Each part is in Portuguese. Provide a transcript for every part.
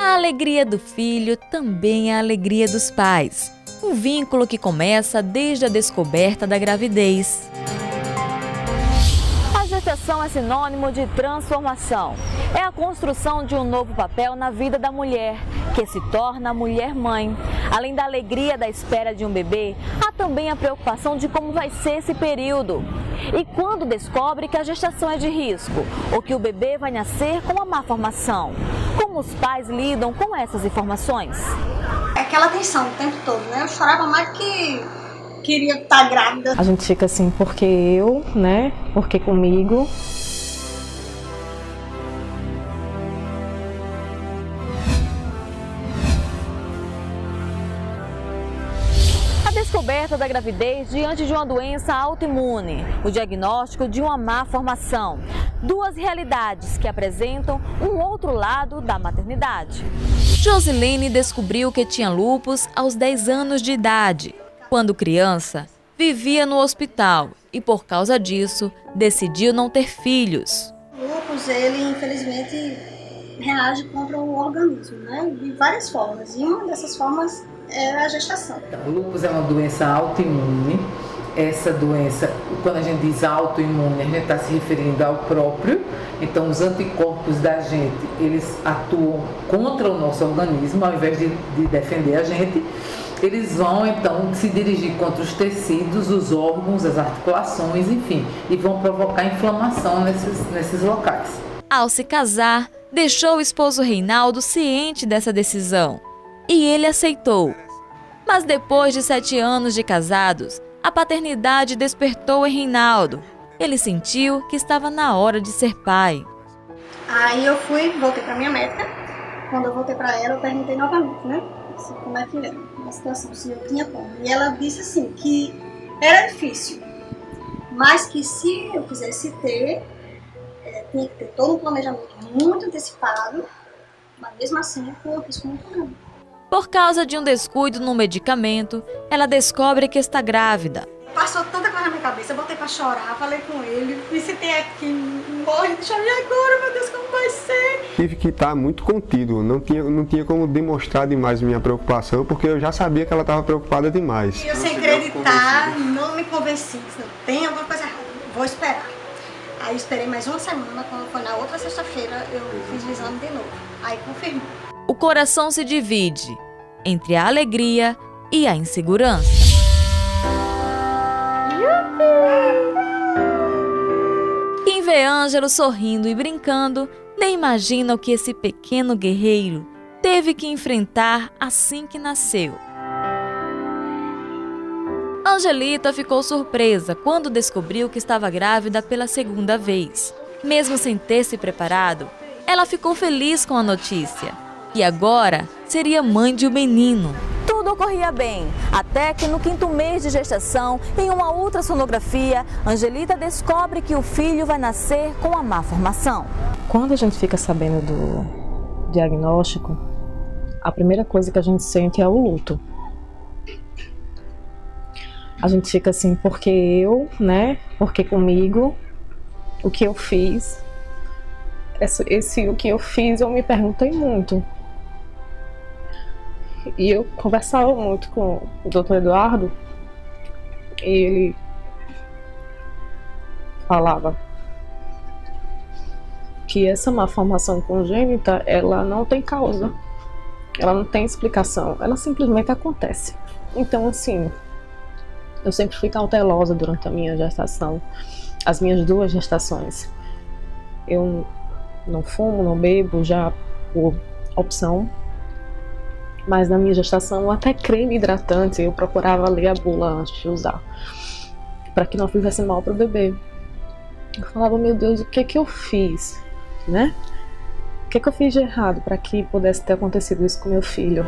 A alegria do filho também é a alegria dos pais. Um vínculo que começa desde a descoberta da gravidez. A gestação é sinônimo de transformação. É a construção de um novo papel na vida da mulher, que se torna a mulher-mãe. Além da alegria da espera de um bebê, há também a preocupação de como vai ser esse período. E quando descobre que a gestação é de risco, ou que o bebê vai nascer com uma má formação. Como os pais lidam com essas informações? É aquela tensão o tempo todo, né? Eu chorava mais que queria estar grávida. A gente fica assim, porque eu, né? Porque comigo. A descoberta da gravidez diante de uma doença autoimune, o diagnóstico de uma má formação. Duas realidades que apresentam um outro lado da maternidade. Josilene descobriu que tinha lúpus aos 10 anos de idade. Quando criança, vivia no hospital e, por causa disso, decidiu não ter filhos. O lúpus, ele infelizmente reage contra o organismo, né? De várias formas. E uma dessas formas é a gestação. O lúpus é uma doença autoimune. Essa doença, quando a gente diz autoimune, a gente está se referindo ao próprio. Então, os anticorpos da gente, eles atuam contra o nosso organismo, ao invés de defender a gente. Eles vão, então, se dirigir contra os tecidos, os órgãos, as articulações, enfim, e vão provocar inflamação nesses locais. Ao se casar, deixou o esposo Reinaldo ciente dessa decisão. E ele aceitou. Mas depois de 7 anos de casados, a paternidade despertou em Reinaldo. Ele sentiu que estava na hora de ser pai. Aí eu voltei para minha médica. Quando eu voltei para ela, eu perguntei novamente, né? Como é que era a situação, se eu tinha como. E ela disse assim, que era difícil, mas que se eu quisesse ter, tinha que ter todo um planejamento muito antecipado, mas mesmo assim com um risco muito grande. Por causa de um descuido no medicamento, ela descobre que está grávida. Passou tanta coisa na minha cabeça, eu botei pra chorar, falei com ele, me sentei aqui, morre de chorar, e agora, meu Deus, como vai ser? Tive que estar muito contido, não tinha como demonstrar demais minha preocupação, porque eu já sabia que ela estava preocupada demais. E eu sem acreditar, não me convenci, disse, não, tem alguma coisa errada, vou esperar. Aí esperei mais uma semana, quando foi na outra sexta-feira, eu fiz o exame de novo, aí confirmou. O coração se divide entre a alegria e a insegurança. Quem vê Ângelo sorrindo e brincando, nem imagina o que esse pequeno guerreiro teve que enfrentar assim que nasceu. Angelita ficou surpresa quando descobriu que estava grávida pela 2ª vez. Mesmo sem ter se preparado, ela ficou feliz com a notícia. E agora seria mãe de um menino. Tudo ocorria bem, até que no 5º mês de gestação, em uma ultrassonografia, Angelita descobre que o filho vai nascer com a má formação. Quando a gente fica sabendo do diagnóstico, a primeira coisa que a gente sente é o luto. A gente fica assim, porque eu, né? Porque comigo, o que eu fiz, o que eu fiz, eu me perguntei muito. E eu conversava muito com o Dr. Eduardo e ele falava que essa malformação congênita, ela não tem causa, ela não tem explicação, ela simplesmente acontece. Então, assim, eu sempre fui cautelosa durante a minha gestação, as minhas 2 gestações. Eu não fumo, não bebo, já por opção. Mas na minha gestação, até creme hidratante, eu procurava ler a bula antes de usar, para que não fizesse mal para o bebê. Eu falava, meu Deus, o que é que eu fiz, né? O que é que eu fiz de errado para que pudesse ter acontecido isso com meu filho?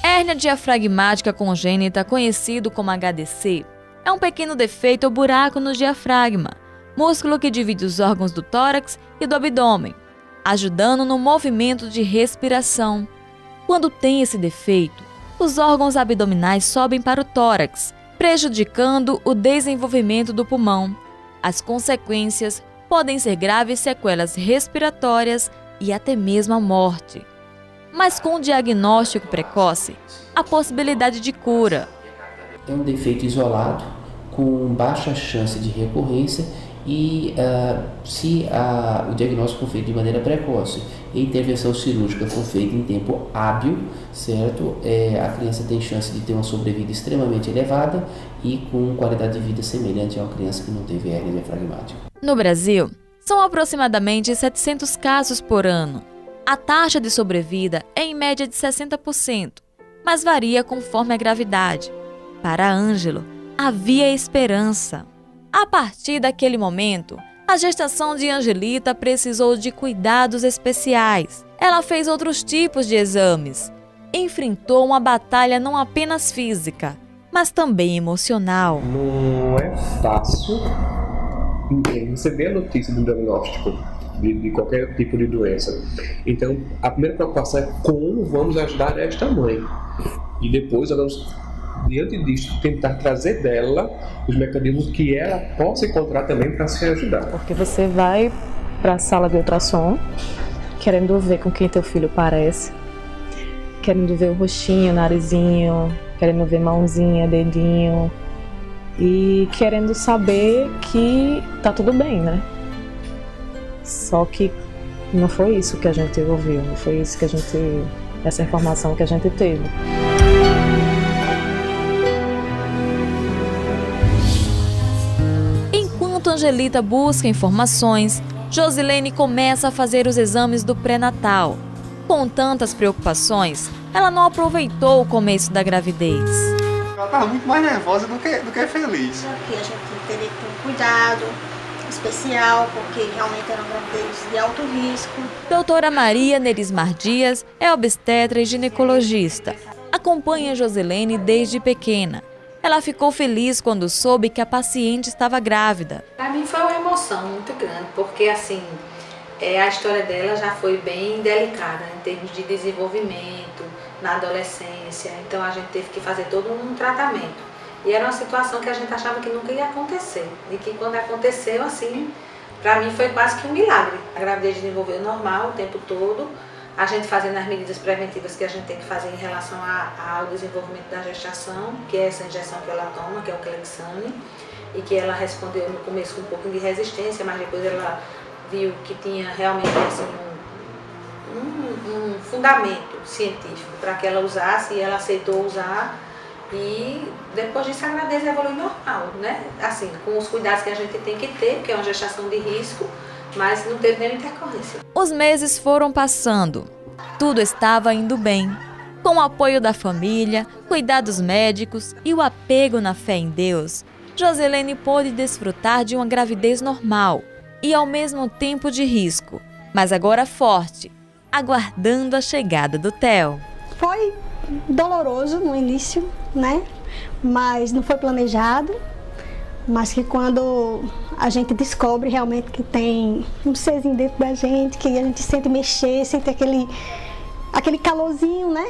Hérnia diafragmática congênita, conhecido como HDC, é um pequeno defeito ou buraco no diafragma, músculo que divide os órgãos do tórax e do abdômen, ajudando no movimento de respiração. Quando tem esse defeito, os órgãos abdominais sobem para o tórax, prejudicando o desenvolvimento do pulmão. As consequências podem ser graves sequelas respiratórias e até mesmo a morte. Mas com o diagnóstico precoce, há possibilidade de cura. É um defeito isolado, com baixa chance de recorrência e se o diagnóstico for feito de maneira precoce e a intervenção cirúrgica for feita em tempo hábil, certo? A criança tem chance de ter uma sobrevida extremamente elevada e com qualidade de vida semelhante a uma criança que não teve hérnia diafragmática. No Brasil, são aproximadamente 700 casos por ano. A taxa de sobrevida é em média de 60%, mas varia conforme a gravidade. Para Ângelo, havia esperança. A partir daquele momento, a gestação de Angelita precisou de cuidados especiais. Ela fez outros tipos de exames. Enfrentou uma batalha não apenas física, mas também emocional. Não é fácil receber a notícia do diagnóstico de qualquer tipo de doença. Então, a primeira preocupação é como vamos ajudar esta mãe. E depois nós vamos, diante disso, tentar trazer dela os mecanismos que ela possa encontrar também para se ajudar. Porque você vai para a sala de ultrassom, querendo ver com quem teu filho parece, querendo ver o rostinho, o narizinho, querendo ver mãozinha, dedinho, e querendo saber que tá tudo bem, né? Só que não foi isso que a gente ouviu, não foi isso que essa informação que a gente teve. Enquanto Angelita busca informações, Josilene começa a fazer os exames do pré-natal. Com tantas preocupações, ela não aproveitou o começo da gravidez. Ela estava muito mais nervosa do que feliz. Aqui a gente teria que ter um cuidado especial, porque realmente era uma gravidez de alto risco. Doutora Maria Nerismar Dias é obstetra e ginecologista. Acompanha Josilene desde pequena. Ela ficou feliz quando soube que a paciente estava grávida. Para mim foi uma emoção muito grande, porque assim, a história dela já foi bem delicada em termos de desenvolvimento, na adolescência, então a gente teve que fazer todo um tratamento. E era uma situação que a gente achava que nunca ia acontecer, e que quando aconteceu, assim, para mim foi quase que um milagre. A gravidez desenvolveu normal o tempo todo, a gente fazendo as medidas preventivas que a gente tem que fazer em relação ao desenvolvimento da gestação, que é essa injeção que ela toma, que é o Clexane, e que ela respondeu no começo com um pouco de resistência, mas depois ela viu que tinha realmente assim, um fundamento científico para que ela usasse, e ela aceitou usar. E depois disso a gravidez evolui normal, né? Assim, com os cuidados que a gente tem que ter, porque é uma gestação de risco, mas não teve nenhuma intercorrência. Os meses foram passando. Tudo estava indo bem. Com o apoio da família, cuidados médicos e o apego na fé em Deus, Josilene pôde desfrutar de uma gravidez normal e ao mesmo tempo de risco, mas agora forte, aguardando a chegada do Theo. Foi doloroso no início, né? Mas não foi planejado. Mas que quando a gente descobre realmente que tem um serzinho dentro da gente, que a gente sente mexer, sente aquele calorzinho, né?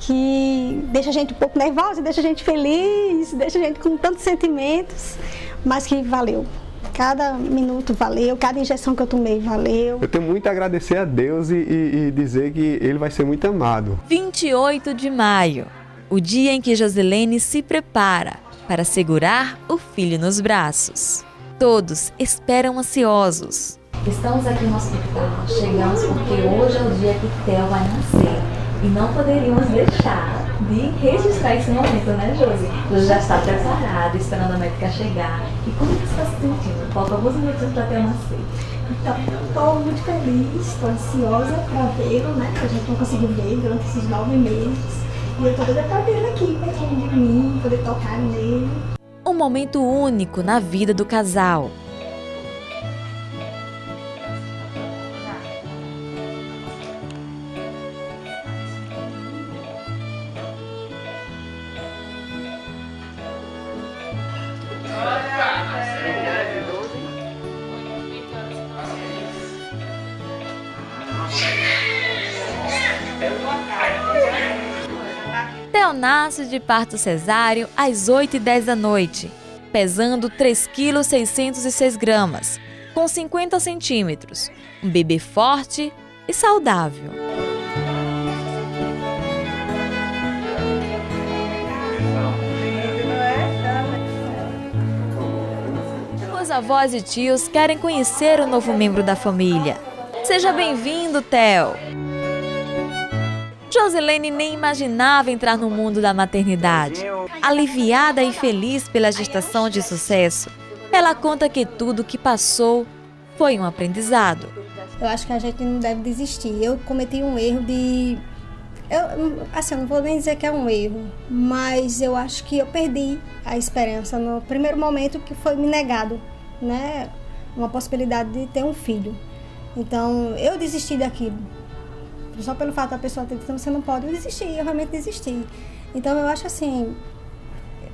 Que deixa a gente um pouco nervosa, deixa a gente feliz, deixa a gente com tantos sentimentos, mas que valeu. Cada minuto valeu, cada injeção que eu tomei valeu. Eu tenho muito a agradecer a Deus e dizer que Ele vai ser muito amado. 28 de maio, o dia em que Josilene se prepara para segurar o filho nos braços. Todos esperam ansiosos. Estamos aqui no hospital, chegamos porque hoje é o dia que Theo vai nascer e não poderíamos deixar de registrar esse momento, né, Josi? Josi já está preparado, esperando a médica chegar. E como você está se sentindo? Faltam alguns minutos para Theo nascer. Então, estou muito feliz, estou ansiosa para vê-lo, né? Que a gente não conseguiu ver durante esses 9 meses. E eu estou doida para vê-lo aqui, pertinho de mim, poder tocar nele. Um momento único na vida do casal. Theo nasce de parto cesáreo às 8h10 da noite, pesando 3,606 kg. com 50 centímetros, um bebê forte e saudável. Os avós e tios querem conhecer o novo membro da família. Seja bem-vindo, Theo! Josilene nem imaginava entrar no mundo da maternidade. Aliviada e feliz pela gestação de sucesso, ela conta que tudo o que passou foi um aprendizado. Eu acho que a gente não deve desistir. Eu cometi um erro de... eu não vou nem dizer que é um erro, mas eu acho que eu perdi a esperança no primeiro momento que foi me negado, né? Uma possibilidade de ter um filho. Então, eu desisti daquilo. Só pelo fato da pessoa ter dito, você não pode, eu desisti, eu realmente desisti. Então, eu acho assim,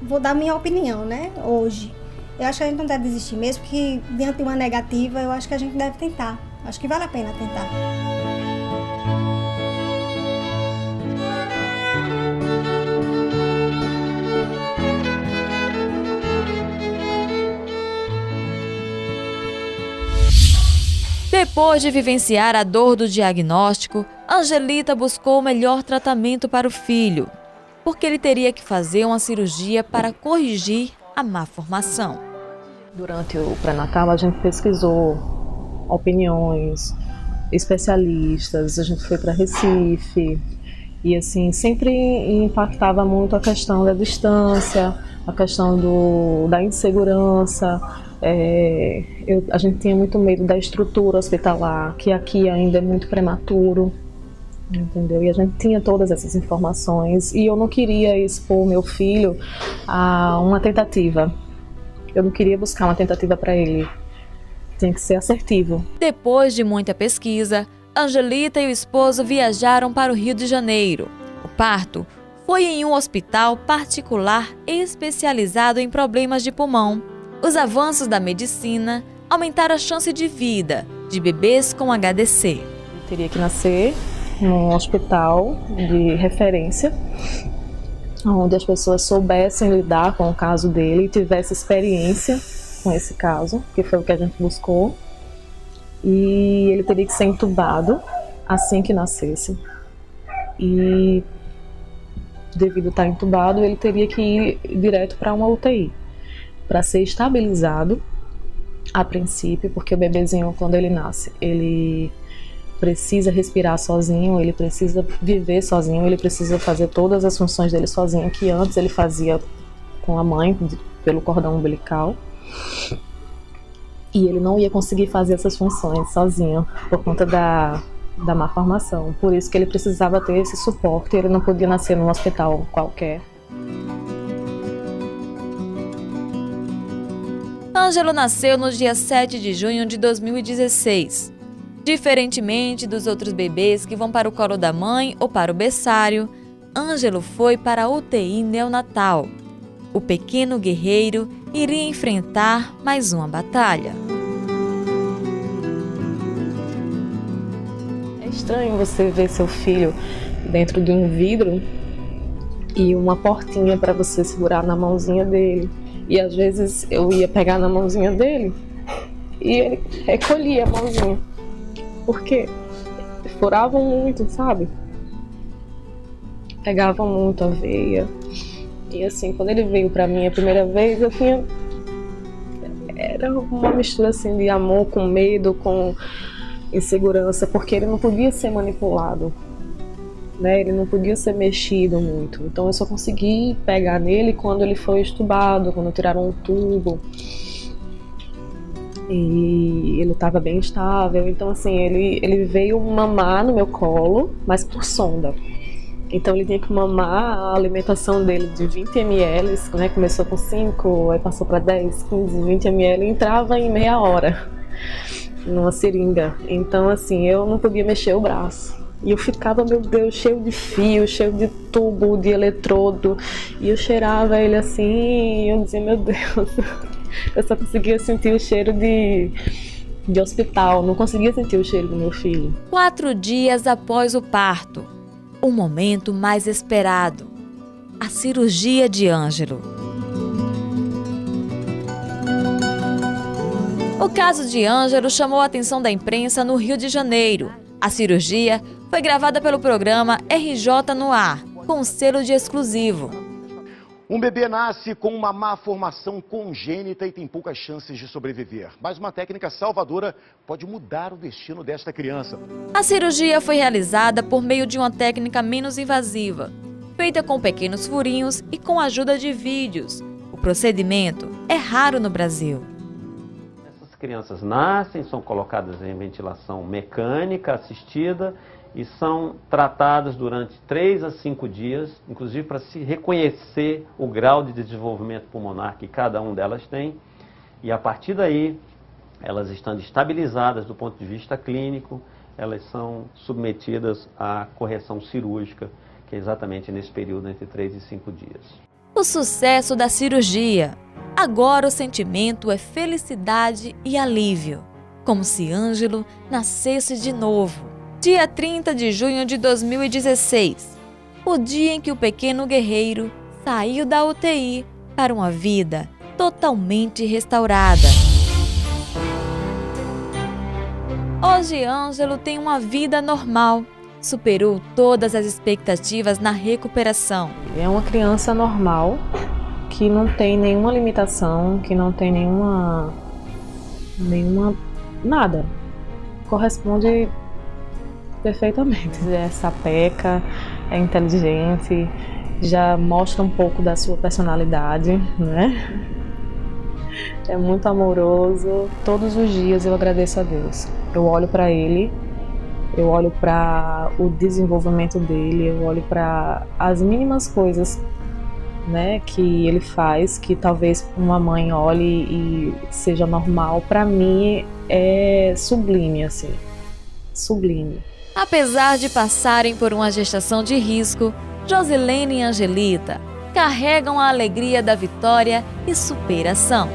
vou dar minha opinião, né, hoje. Eu acho que a gente não deve desistir, mesmo que diante de uma negativa, eu acho que a gente deve tentar. Acho que vale a pena tentar. Depois de vivenciar a dor do diagnóstico, Angelita buscou o melhor tratamento para o filho, porque ele teria que fazer uma cirurgia para corrigir a má formação. Durante o pré-natal, a gente pesquisou opiniões, especialistas, a gente foi para Recife e assim, sempre impactava muito a questão da distância, a questão da insegurança. A gente tinha muito medo da estrutura hospitalar, que aqui ainda é muito prematuro, entendeu? E a gente tinha todas essas informações e eu não queria expor meu filho a uma tentativa. Eu não queria buscar uma tentativa para ele. Tinha que ser assertivo. Depois de muita pesquisa, Angelita e o esposo viajaram para o Rio de Janeiro. O parto foi em um hospital particular especializado em problemas de pulmão. Os avanços da medicina aumentaram a chance de vida de bebês com HDC. Ele teria que nascer num hospital de referência, onde as pessoas soubessem lidar com o caso dele e tivessem experiência com esse caso, que foi o que a gente buscou. E ele teria que ser entubado assim que nascesse. E devido a estar entubado, ele teria que ir direto para uma UTI, para ser estabilizado a princípio, porque o bebezinho, quando ele nasce, ele precisa respirar sozinho, ele precisa viver sozinho, ele precisa fazer todas as funções dele sozinho, que antes ele fazia com a mãe, pelo cordão umbilical. E ele não ia conseguir fazer essas funções sozinho, por conta da má formação. Por isso que ele precisava ter esse suporte, ele não podia nascer num hospital qualquer. Ângelo nasceu no dia 7 de junho de 2016. Diferentemente dos outros bebês que vão para o colo da mãe ou para o berçário, Ângelo foi para a UTI neonatal. O pequeno guerreiro iria enfrentar mais uma batalha. É estranho você ver seu filho dentro de um vidro e uma portinha para você segurar na mãozinha dele. E às vezes eu ia pegar na mãozinha dele e ele recolhia a mãozinha. Porque furavam muito, sabe? Pegavam muito a veia. E assim, quando ele veio pra mim a primeira vez, eu tinha... Era uma mistura assim de amor com medo, com insegurança, porque ele não podia ser manipulado, né? Ele não podia ser mexido muito. Então eu só consegui pegar nele quando ele foi estubado, quando tiraram um tubo. E ele estava bem estável. Então assim, ele veio mamar no meu colo, mas por sonda. Então ele tinha que mamar a alimentação dele de 20 ml, né? Começou com 5, aí passou para 10, 15, 20 ml e entrava em meia hora numa seringa. Então assim, eu não podia mexer o braço. E eu ficava, meu Deus, cheio de fio, cheio de tubo, de eletrodo. E eu cheirava ele assim e eu dizia, meu Deus, eu só conseguia sentir o cheiro de hospital, não conseguia sentir o cheiro do meu filho. 4 dias após o parto, o momento mais esperado, a cirurgia de Ângelo. O caso de Ângelo chamou a atenção da imprensa no Rio de Janeiro. A cirurgia foi gravada pelo programa RJ no Ar, com selo de exclusivo. Um bebê nasce com uma má formação congênita e tem poucas chances de sobreviver. Mas uma técnica salvadora pode mudar o destino desta criança. A cirurgia foi realizada por meio de uma técnica menos invasiva, feita com pequenos furinhos e com a ajuda de vídeos. O procedimento é raro no Brasil. Essas crianças nascem, são colocadas em ventilação mecânica assistida e são tratadas durante 3 a 5 dias, inclusive para se reconhecer o grau de desenvolvimento pulmonar que cada um delas tem. E a partir daí, elas estando estabilizadas do ponto de vista clínico, elas são submetidas à correção cirúrgica, que é exatamente nesse período entre 3 e 5 dias. O sucesso da cirurgia. Agora o sentimento é felicidade e alívio, como se Ângelo nascesse de novo. Dia 30 de junho de 2016, o dia em que o pequeno guerreiro saiu da UTI para uma vida totalmente restaurada. Hoje Ângelo tem uma vida normal, superou todas as expectativas na recuperação. É uma criança normal, que não tem nenhuma limitação, que não tem nenhuma nada. Corresponde perfeitamente. É sapeca, é inteligente, já mostra um pouco da sua personalidade, né? É muito amoroso. Todos os dias eu agradeço a Deus. Eu olho para ele, eu olho para o desenvolvimento dele, eu olho para as mínimas coisas, né, que ele faz, que talvez uma mãe olhe e seja normal. Para mim é sublime, assim, sublime. Apesar de passarem por uma gestação de risco, Josilene e Angelita carregam a alegria da vitória e superação.